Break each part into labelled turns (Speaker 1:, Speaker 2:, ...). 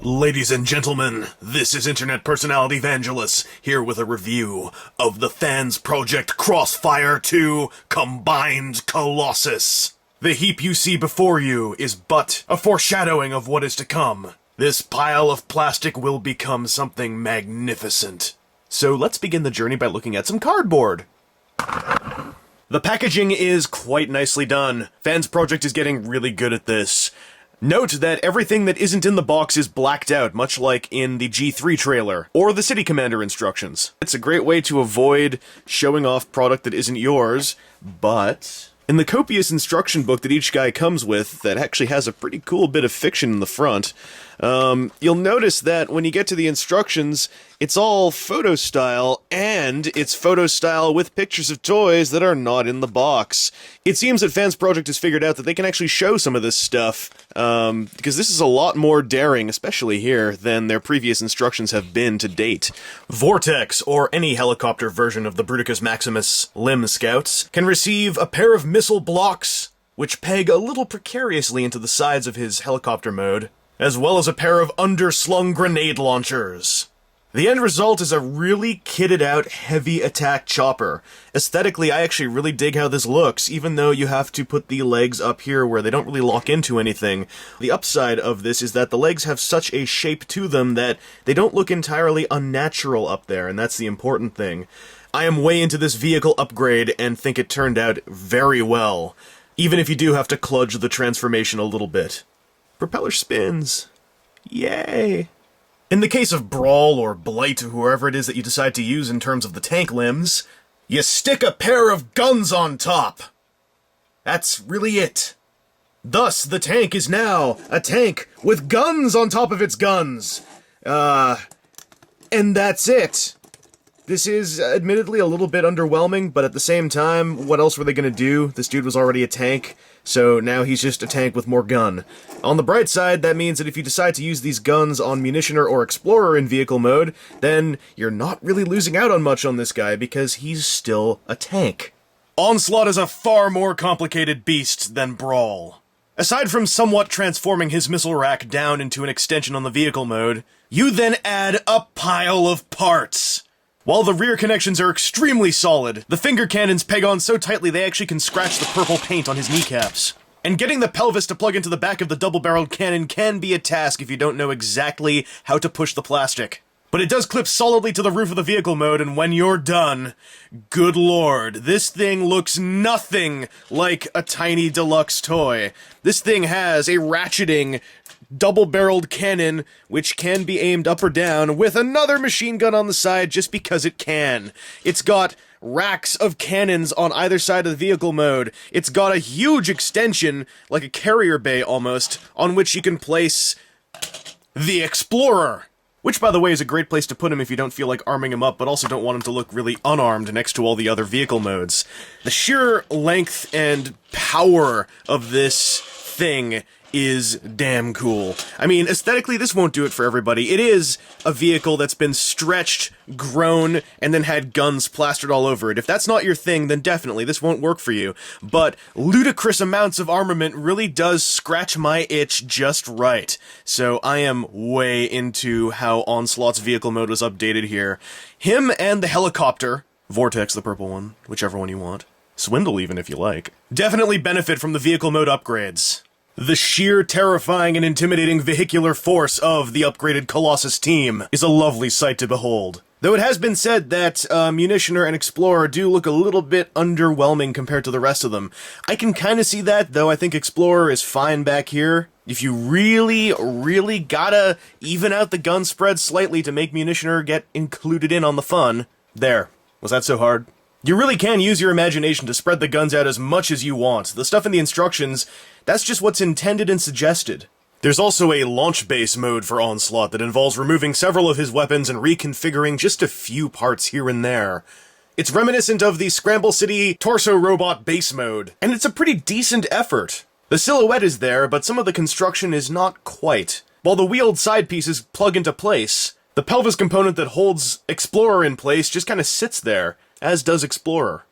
Speaker 1: Ladies and gentlemen, this is internet personality Vangelus, here with a review of the Fansproject Crossfire-02 Combined Colossus. The heap you see before you is but a foreshadowing of what is to come. This pile of plastic will become something magnificent. So let's begin the journey by looking at some cardboard. The packaging is quite nicely done. Fansproject is getting really good at this. Note that everything that isn't in the box is blacked out, much like in the G3 trailer, or the City Commander instructions. It's a great way to avoid showing off product that isn't yours, but in the copious instruction book that each guy comes with, that actually has a pretty cool bit of fiction in the front, you'll notice that when you get to the instructions, it's all photo style, and it's photo style with pictures of toys that are not in the box. It seems that Fansproject has figured out that they can actually show some of this stuff, because this is a lot more daring, especially here, than their previous instructions have been to date. Vortex, or any helicopter version of the Bruticus Maximus Limb Scouts, can receive a pair of missile blocks, which peg a little precariously into the sides of his helicopter mode, as well as a pair of underslung grenade launchers. The end result is a really kitted out heavy attack chopper. Aesthetically, I actually really dig how this looks, even though you have to put the legs up here where they don't really lock into anything. The upside of this is that the legs have such a shape to them that they don't look entirely unnatural up there, and that's the important thing. I am way into this vehicle upgrade and think it turned out very well, even if you do have to kludge the transformation a little bit. Propeller spins. Yay! In the case of Brawl or Blight or whoever it is that you decide to use in terms of the tank limbs, you stick a pair of guns on top. That's really it. Thus, the tank is now a tank with guns on top of its guns. And that's it. This is admittedly a little bit underwhelming, but at the same time, what else were they gonna do? This dude was already a tank, so now he's just a tank with more gun. On the bright side, that means that if you decide to use these guns on Munitioner or Explorer in vehicle mode, then you're not really losing out on much on this guy, because he's still a tank. Onslaught is a far more complicated beast than Brawl. Aside from somewhat transforming his missile rack down into an extension on the vehicle mode, you then add a pile of parts. While the rear connections are extremely solid, the finger cannons peg on so tightly they actually can scratch the purple paint on his kneecaps. And getting the pelvis to plug into the back of the double-barreled cannon can be a task if you don't know exactly how to push the plastic. But it does clip solidly to the roof of the vehicle mode, and when you're done, good lord, this thing looks nothing like a tiny deluxe toy. This thing has a ratcheting double-barreled cannon, which can be aimed up or down, with another machine gun on the side just because it can. It's got racks of cannons on either side of the vehicle mode. It's got a huge extension, like a carrier bay almost, on which you can place the Explorer. Which, by the way, is a great place to put him if you don't feel like arming him up, but also don't want him to look really unarmed next to all the other vehicle modes. The sheer length and power of this thing is damn cool. I mean, aesthetically, this won't do it for everybody. It is a vehicle that's been stretched, grown, and then had guns plastered all over it. If that's not your thing, then definitely this won't work for you. But ludicrous amounts of armament really does scratch my itch just right. So I am way into how Onslaught's vehicle mode was updated here. Him and the helicopter, Vortex, the purple one, whichever one you want, Swindle even if you like, definitely benefit from the vehicle mode upgrades. The sheer terrifying and intimidating vehicular force of the upgraded Colossus team is a lovely sight to behold. Though it has been said that Munitioner and Explorer do look a little bit underwhelming compared to the rest of them. I can kind of see that, though I think Explorer is fine back here. If you really, really gotta even out the gun spread slightly to make Munitioner get included in on the fun. There. Was that so hard? You really can use your imagination to spread the guns out as much as you want. The stuff in the instructions, that's just what's intended and suggested. There's also a launch base mode for Onslaught that involves removing several of his weapons and reconfiguring just a few parts here and there. It's reminiscent of the Scramble City Torso Robot base mode, and it's a pretty decent effort. The silhouette is there, but some of the construction is not quite. While the wheeled side pieces plug into place, the pelvis component that holds Explorer in place just kind of sits there, as does Explorer.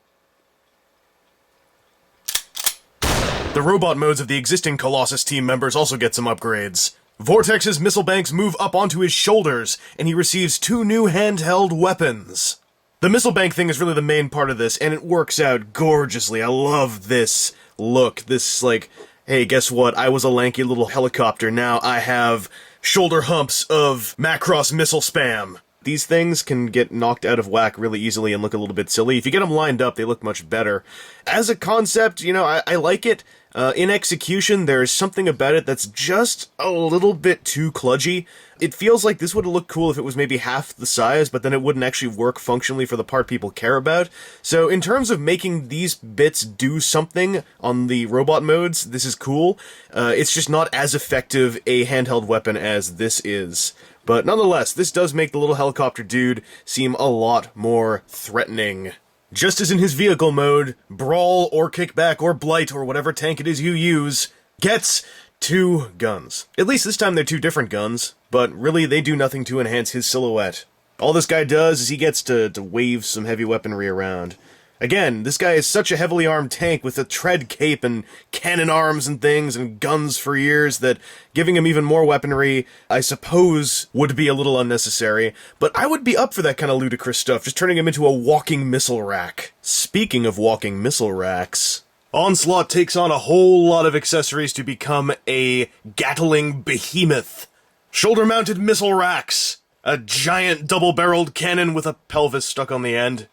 Speaker 1: The robot modes of the existing Colossus team members also get some upgrades. Vortex's missile banks move up onto his shoulders, and he receives 2 new handheld weapons. The missile bank thing is really the main part of this, and it works out gorgeously. I love this look. This, like, hey, guess what? I was a lanky little helicopter. Now I have shoulder humps of Macross missile spam. These things can get knocked out of whack really easily and look a little bit silly. If you get them lined up, they look much better. As a concept, you know, I like it. In execution, there's something about it that's just a little bit too kludgy. It feels like this would look cool if it was maybe half the size, but then it wouldn't actually work functionally for the part people care about. So in terms of making these bits do something on the robot modes, this is cool. It's just not as effective a handheld weapon as this is. But nonetheless, this does make the little helicopter dude seem a lot more threatening. Just as in his vehicle mode, Brawl or Kickback or Blight or whatever tank it is you use gets 2 guns. At least this time they're 2 different guns, but really they do nothing to enhance his silhouette. All this guy does is he gets to wave some heavy weaponry around. Again, this guy is such a heavily armed tank with a tread cape and cannon arms and things and guns for ears that giving him even more weaponry, I suppose, would be a little unnecessary, but I would be up for that kind of ludicrous stuff, just turning him into a walking missile rack. Speaking of walking missile racks, Onslaught takes on a whole lot of accessories to become a Gatling behemoth. Shoulder-mounted missile racks, a giant double-barreled cannon with a pelvis stuck on the end,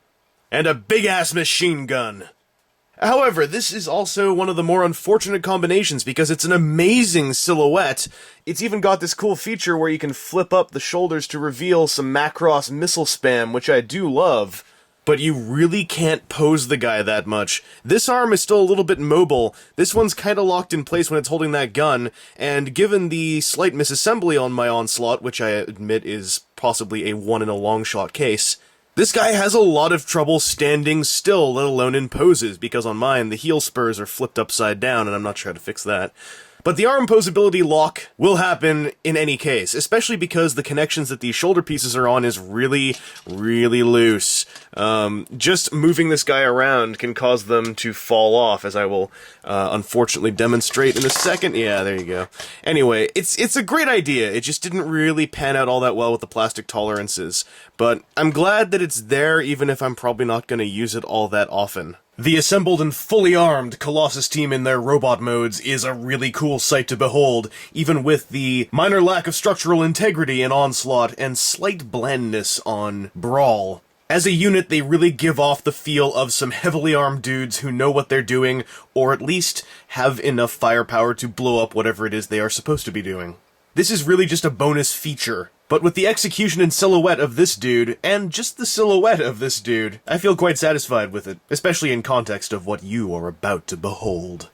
Speaker 1: and a big-ass machine gun. However, this is also one of the more unfortunate combinations because it's an amazing silhouette. It's even got this cool feature where you can flip up the shoulders to reveal some Macross missile spam, which I do love. But you really can't pose the guy that much. This arm is still a little bit mobile. This one's kinda locked in place when it's holding that gun, and given the slight misassembly on my Onslaught, which I admit is possibly a one-in-a-long-shot case, this guy has a lot of trouble standing still, let alone in poses, because on mine, the heel spurs are flipped upside down, and I'm not sure how to fix that. But the arm posability lock will happen in any case, especially because the connections that these shoulder pieces are on is really, really loose. Just moving this guy around can cause them to fall off, as I will unfortunately demonstrate in a second. Yeah, there you go. Anyway, it's a great idea. It just didn't really pan out all that well with the plastic tolerances. But I'm glad that it's there, even if I'm probably not going to use it all that often. The assembled and fully armed Colossus team in their robot modes is a really cool sight to behold, even with the minor lack of structural integrity in Onslaught and slight blandness on Brawl. As a unit, they really give off the feel of some heavily armed dudes who know what they're doing, or at least have enough firepower to blow up whatever it is they are supposed to be doing. This is really just a bonus feature. But with the execution and silhouette of this dude, and just the silhouette of this dude, I feel quite satisfied with it, especially in context of what you are about to behold.